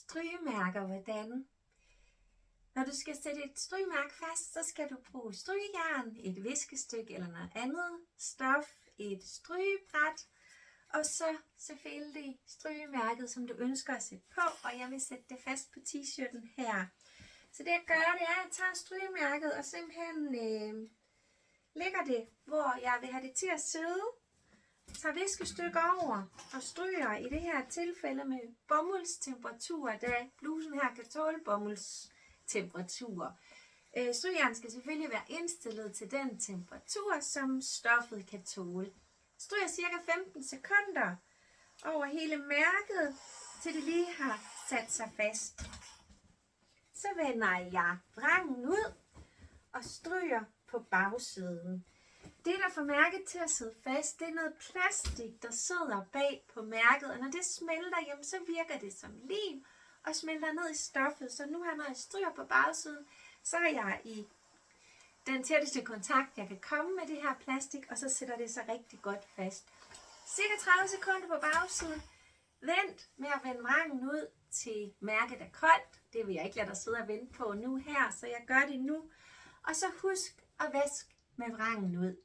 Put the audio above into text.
Strygemærker, hvordan? Når du skal sætte et strygemærke fast, så skal du bruge strygejern, et viskestykke eller noget andet stof, et strygebræt, og så selvfølgelig strygemærket, som du ønsker at sætte på, og jeg vil sætte det fast på t-shirten her. Så det jeg gør, det er, at jeg tager strygemærket og simpelthen lægger det, hvor jeg vil have det til at sidde. Tager viskestykke over og stryger i det her tilfælde med bomuldstemperatur, da blusen her kan tåle bomuldstemperatur. Strygejern skal selvfølgelig være indstillet til den temperatur, som stoffet kan tåle. Stryger cirka 15 sekunder over hele mærket, til det lige har sat sig fast. Så vender jeg vrangen ud og stryger på bagsiden. Det, der får mærket til at sidde fast, det er noget plastik, der sidder bag på mærket, og når det smelter, jamen, så virker det som lim og smelter ned i stoffet. Så nu her, når jeg stryger på bagsiden, så er jeg i den tætteste kontakt, jeg kan komme med det her plastik, og så sætter det sig rigtig godt fast. Cirka 30 sekunder på bagsiden. Vent med at vende vrangen ud til mærket er koldt. Det vil jeg ikke lade dig sidde og vente på nu her, så jeg gør det nu. Og så husk at vaske med vrangen ud.